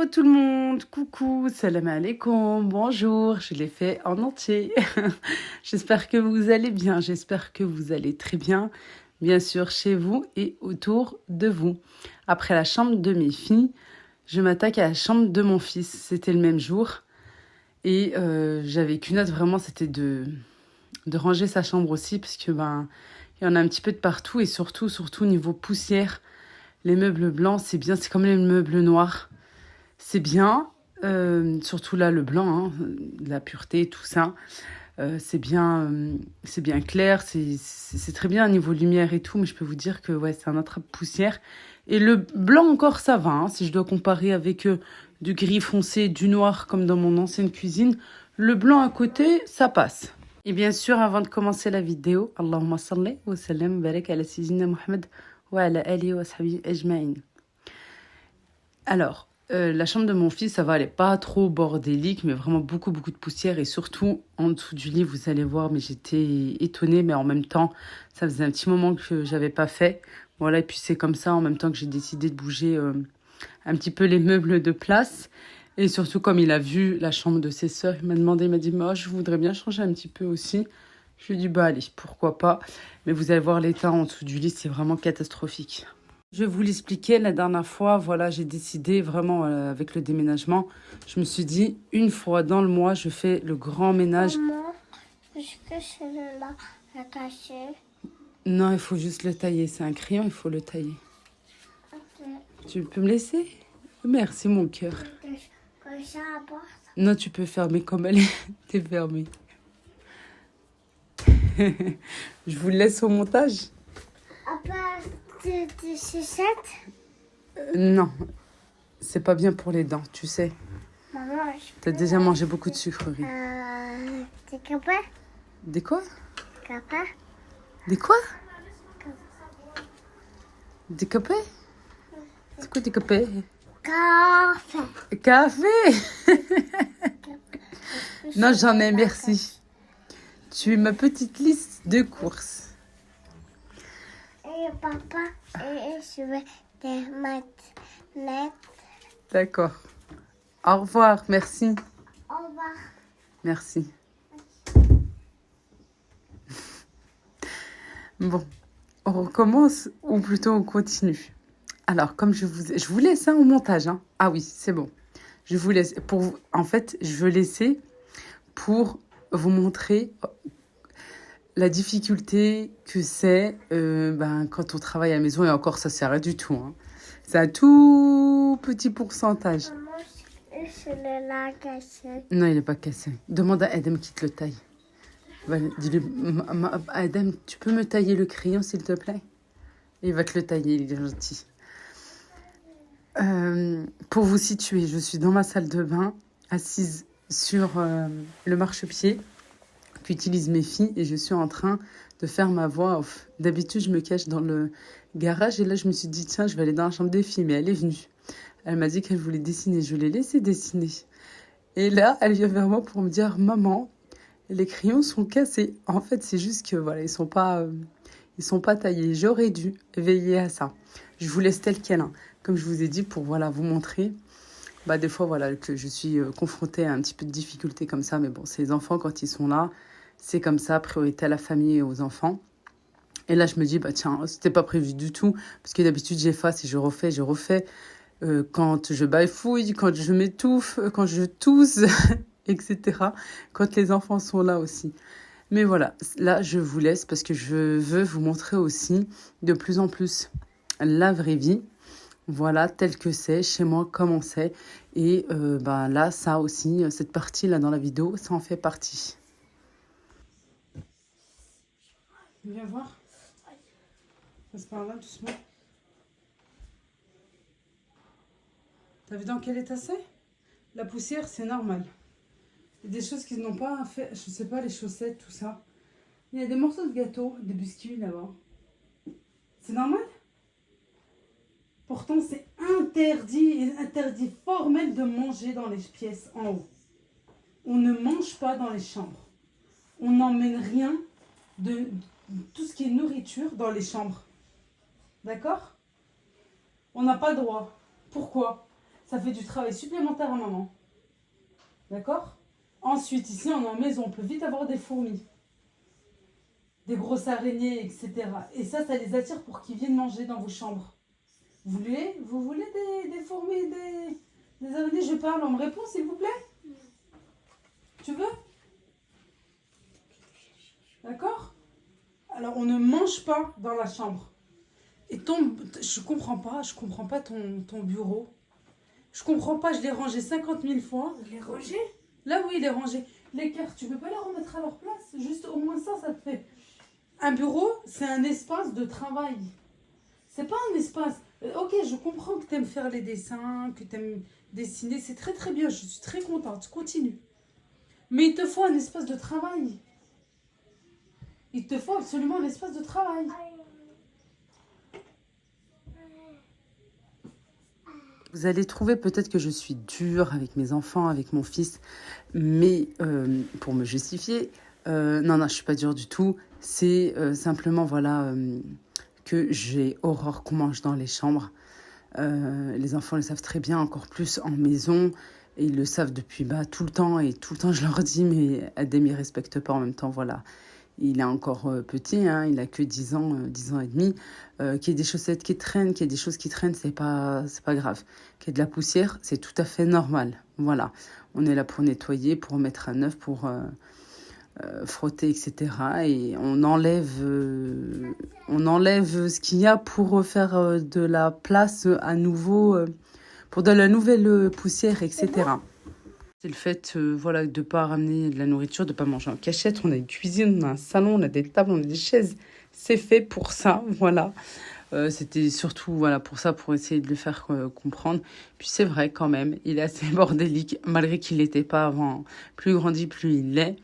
Hello tout le monde, coucou, salam alaikum, bonjour, je l'ai fait en entier. J'espère que vous allez bien, j'espère que vous allez très bien, bien sûr chez vous et autour de vous. Après la chambre de mes filles, je m'attaque à la chambre de mon fils. C'était le même jour et j'avais qu'une hâte vraiment, c'était de ranger sa chambre aussi parce que il y en a un petit peu de partout et surtout niveau poussière. Les meubles blancs, c'est bien, c'est comme les meubles noirs. C'est bien, surtout là le blanc, hein, la pureté, tout ça. C'est bien clair, c'est très bien au niveau lumière et tout, mais je peux vous dire que ouais, c'est un attrape-poussière. Et le blanc encore, ça va, hein, si je dois comparer avec du gris foncé, du noir comme dans mon ancienne cuisine. Le blanc à côté, ça passe. Et bien sûr, avant de commencer la vidéo, Allahumma salli wa sallam barak ala sayyidina Muhammad wa ala alihi wa sahbihi ajma'in. Alors, la chambre de mon fils, ça va, elle n'est pas trop bordélique, mais vraiment beaucoup de poussière. Et surtout, en dessous du lit, vous allez voir, mais j'étais étonnée. Mais en même temps, ça faisait un petit moment que j'avais pas fait. Voilà, et puis c'est comme ça, en même temps que j'ai décidé de bouger un petit peu les meubles de place. Et surtout, comme il a vu la chambre de ses sœurs, il m'a demandé, il m'a dit, moi, je voudrais bien changer un petit peu aussi. Je lui ai dit, bah allez, pourquoi pas. Mais vous allez voir l'état en dessous du lit, c'est vraiment catastrophique. Je vais vous l'expliquer, la dernière fois, voilà, j'ai décidé vraiment avec le déménagement, je me suis dit, une fois dans le mois, je fais le grand ménage. Maman, est-ce que celui-là est caché? Non, il faut juste le tailler, c'est un crayon, il faut le tailler. Ok. Tu peux me laisser? Merci mon cœur. Que ça apporte? Non, tu peux fermer comme elle est, t'es fermée. Je vous le laisse au montage? Après, des sucettes? Non, c'est pas bien pour les dents, tu sais. Maman, T'as déjà mangé beaucoup de sucreries. des capés? Des quoi? Capés? Des quoi? Des cafés? C'est quoi des cafés? Café. Café? Non, j'en ai, merci. Tu es ma petite liste de courses. Et papa, et je vais des matelotes. D'accord. Au revoir, merci. Au revoir. Merci. Bon, on recommence ou plutôt on continue. Alors, comme je vous laisse ça au montage. Hein. Ah oui, c'est bon. Je vous laisse. En fait, je veux laisser pour vous montrer la difficulté que c'est quand on travaille à la maison. Et encore, ça ne sert à rien du tout. Hein. C'est un tout petit pourcentage. Maman, celui-là caché. Non, il n'est pas cassé. Demande à Adam qui te le taille. Dis-lui, Adam, tu peux me tailler le crayon, s'il te plaît? Il va te le tailler, il est gentil. Pour vous situer, je suis dans ma salle de bain, assise sur le marchepied qu'utilisent mes filles et je suis en train de faire ma voix off. D'habitude, je me cache dans le garage et là, je me suis dit, tiens, je vais aller dans la chambre des filles, mais elle est venue. Elle m'a dit qu'elle voulait dessiner, je l'ai laissée dessiner. Et là, elle vient vers moi pour me dire, maman, les crayons sont cassés. En fait, c'est juste que voilà, ils sont pas taillés. J'aurais dû veiller à ça. Je vous laisse tel quel. Hein. Comme je vous ai dit, pour voilà, vous montrer. Des fois, voilà, que je suis confrontée à un petit peu de difficultés comme ça. Mais bon, ces enfants, quand ils sont là, c'est comme ça, priorité à la famille et aux enfants. Et là, je me dis, tiens, c'était pas prévu du tout. Parce que d'habitude, j'efface et je refais. Quand je bafouille, quand je m'étouffe, quand je tousse, etc. Quand les enfants sont là aussi. Mais voilà, là, je vous laisse parce que je veux vous montrer aussi de plus en plus la vraie vie. Voilà, tel que c'est, chez moi, comment c'est. Et là, ça aussi, cette partie-là dans la vidéo, ça en fait partie. Viens voir. Passe par là, doucement. T'as vu dans quel état c'est? La poussière, c'est normal. Il y a des choses qu'ils n'ont pas fait, je sais pas, les chaussettes, tout ça. Il y a des morceaux de gâteau, des biscuits là-bas. C'est normal? Pourtant, c'est interdit formel de manger dans les pièces en haut. On ne mange pas dans les chambres. On n'emmène rien de tout ce qui est nourriture dans les chambres. D'accord? On n'a pas le droit. Pourquoi? Ça fait du travail supplémentaire à maman. D'accord? Ensuite, ici, on est en maison, on peut vite avoir des fourmis, des grosses araignées, etc. Et ça les attire pour qu'ils viennent manger dans vos chambres. Vous voulez des fourmis, des araignées? Je parle, on me répond, s'il vous plaît? Tu veux? D'accord? Alors, on ne mange pas dans la chambre. Et je comprends pas ton bureau. Je comprends pas, je l'ai rangé 50 000 fois. Je l'ai rangé? Là, oui, il est rangé. Les cartes, tu peux pas les remettre à leur place? Juste au moins ça te fait. Un bureau, c'est un espace de travail. C'est pas un espace. Ok, je comprends que tu aimes faire les dessins, que tu aimes dessiner. C'est très très bien, je suis très contente. Continue. Mais il te faut un espace de travail. Il te faut absolument un espace de travail. Vous allez trouver peut-être que je suis dure avec mes enfants, avec mon fils, mais pour me justifier, non, je suis pas dure du tout. C'est simplement, voilà, que j'ai horreur qu'on mange dans les chambres. Les enfants le savent très bien, encore plus en maison. Et ils le savent depuis tout le temps. Et tout le temps, je leur dis, mais Adem, il ne respecte pas en même temps, voilà. Il est encore petit, hein, il a que 10 ans, 10 ans et demi. Qu'il y ait des chaussettes qui traînent, qu'il y ait des choses qui traînent, c'est pas grave. Qu'il y ait de la poussière, c'est tout à fait normal. Voilà, on est là pour nettoyer, pour remettre à neuf, pour frotter, etc. Et on enlève ce qu'il y a pour faire de la place à nouveau, pour de la nouvelle poussière, etc. C'est le fait voilà, de ne pas ramener de la nourriture, de ne pas manger en cachette. On a une cuisine, on a un salon, on a des tables, on a des chaises. C'est fait pour ça, voilà. C'était surtout voilà, pour ça, pour essayer de le faire comprendre. Puis c'est vrai quand même, il est assez bordélique, malgré qu'il n'était pas avant. Plus il grandit, plus il l'est.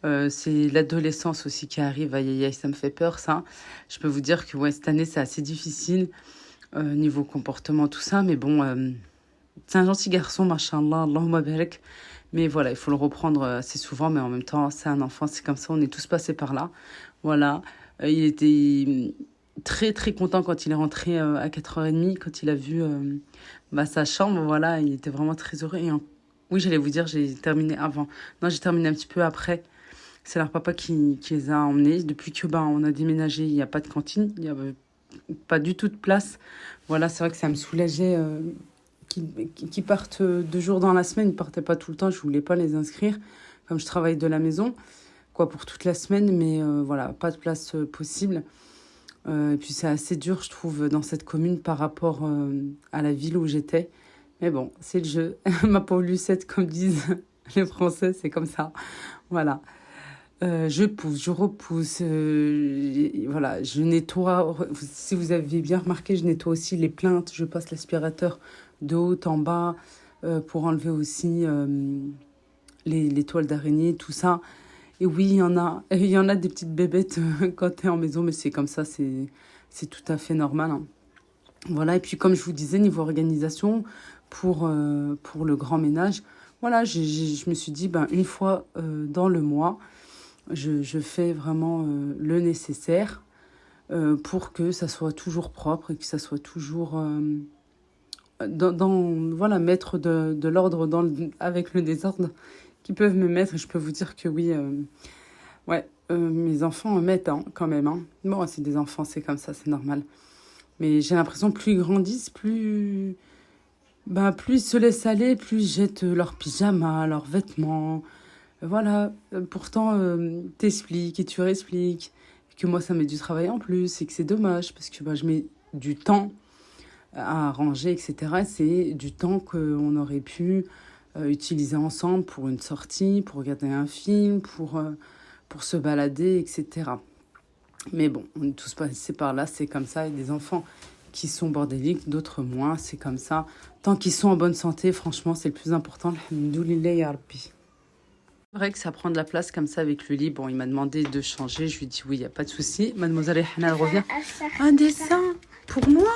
C'est l'adolescence aussi qui arrive. Aïe, aïe, aïe, ça me fait peur, ça. Je peux vous dire que ouais, cette année, c'est assez difficile niveau comportement, tout ça. Mais bon... c'est un gentil garçon, machallah, Allahumma barak. Mais voilà, il faut le reprendre assez souvent. Mais en même temps, c'est un enfant, c'est comme ça. On est tous passés par là. Voilà. Il était très, très content quand il est rentré à 4h30, quand il a vu sa chambre. Voilà, il était vraiment très heureux. Oui, j'allais vous dire, j'ai terminé avant. Non, j'ai terminé un petit peu après. C'est leur papa qui les a emmenés. Depuis que on a déménagé, il n'y a pas de cantine. Il n'y a pas du tout de place. Voilà, c'est vrai que ça me soulageait... qui partent 2 jours dans la semaine, ils ne partaient pas tout le temps, je ne voulais pas les inscrire, comme je travaille de la maison, quoi, pour toute la semaine, mais voilà, pas de place possible. Et puis c'est assez dur, je trouve, dans cette commune par rapport à la ville où j'étais. Mais bon, c'est le jeu. Ma pauvre Lucette, comme disent les Français, c'est comme ça. Voilà. Je pousse, je repousse, voilà, je nettoie. Si vous avez bien remarqué, je nettoie aussi les plinthes, je passe l'aspirateur de haut en bas pour enlever aussi les toiles d'araignée, tout ça. Et oui, il y en a des petites bébêtes quand tu es en maison, mais c'est comme ça, c'est tout à fait normal, hein. Voilà, et puis comme je vous disais, niveau organisation, pour le grand ménage, voilà, je me suis dit, une fois dans le mois, je fais vraiment le nécessaire pour que ça soit toujours propre et que ça soit toujours voilà, mettre de l'ordre avec le désordre qu'ils peuvent me mettre. Et je peux vous dire que oui, mes enfants me mettent quand même. Hein. Bon, c'est des enfants, c'est comme ça, c'est normal. Mais j'ai l'impression que plus ils grandissent, plus ils se laissent aller, plus ils jettent leurs pyjamas, leurs vêtements. Voilà, pourtant, t'expliques et tu réexpliques que moi, ça met du travail en plus et que c'est dommage parce que je mets du temps à ranger, etc. C'est du temps qu'on aurait pu utiliser ensemble pour une sortie, pour regarder un film, pour se balader, etc. Mais bon, on est tous passés par là, c'est comme ça. Il y a des enfants qui sont bordéliques, d'autres moins, c'est comme ça. Tant qu'ils sont en bonne santé, franchement, c'est le plus important. Alhamdoulilah ya Rabbi. C'est vrai que ça prend de la place comme ça avec le lit. Bon, il m'a demandé de changer. Je lui ai dit oui, il n'y a pas de souci. Mademoiselle Hana, elle revient. Un dessin pour moi.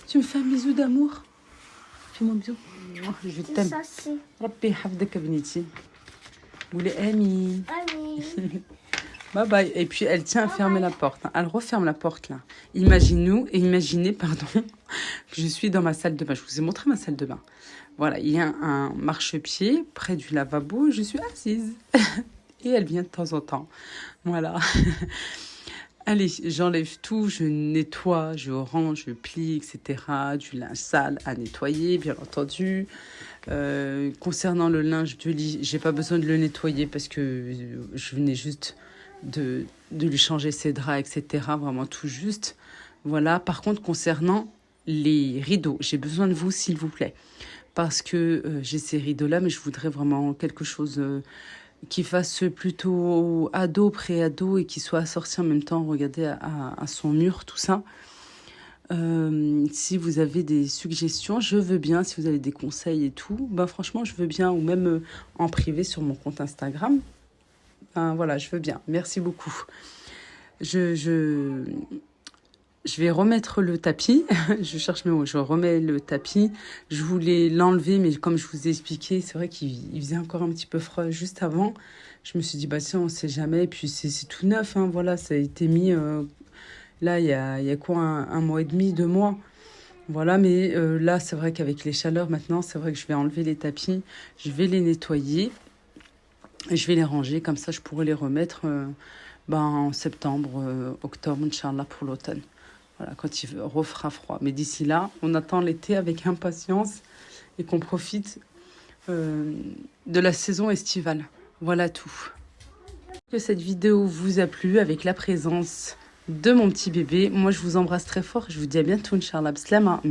Tu me fais un bisou d'amour. Fais-moi un bisou. Je t'aime. Rabbi hafdak abniti. Vous les amis. Bye bye. Et puis, elle tient à fermer la porte. Hein. Elle referme la porte, là. Imaginez, pardon, que je suis dans ma salle de bain. Je vous ai montré ma salle de bain. Voilà, il y a un marchepied près du lavabo. Je suis assise. Et elle vient de temps en temps. Voilà. Allez, j'enlève tout, je nettoie, je range, je plie, etc. Du linge sale à nettoyer, bien entendu. Concernant le linge de lit, j'ai pas besoin de le nettoyer parce que je venais juste de lui changer ses draps, etc. Vraiment tout juste. Voilà. Par contre, concernant les rideaux, j'ai besoin de vous, s'il vous plaît. Parce que j'ai ces rideaux-là, mais je voudrais vraiment quelque chose qui fasse plutôt ado, pré-ado et qui soit assorti en même temps, regardez, à son mur, tout ça. Si vous avez des suggestions, je veux bien. Si vous avez des conseils et tout, ben franchement, je veux bien. Ou même en privé sur mon compte Instagram. Ben voilà, je veux bien. Merci beaucoup. Je vais remettre le tapis. Je cherche mes mots. Je remets le tapis. Je voulais l'enlever, mais comme je vous ai expliqué, c'est vrai qu'il faisait encore un petit peu froid juste avant. Je me suis dit, bah tiens, on sait jamais. Et puis c'est tout neuf, hein, voilà, ça a été mis là, il y a quoi, un mois et demi, 2 mois. Voilà, mais là, c'est vrai qu'avec les chaleurs maintenant, c'est vrai que je vais enlever les tapis. Je vais les nettoyer. Et je vais les ranger. Comme ça, je pourrai les remettre en septembre, octobre, Inch'Allah, pour l'automne. Voilà, quand il refera froid. Mais d'ici là, on attend l'été avec impatience et qu'on profite de la saison estivale. Voilà tout. Que cette vidéo vous a plu avec la présence de mon petit bébé. Moi, je vous embrasse très fort. Je vous dis à bientôt, Inch'Allah. Bislama.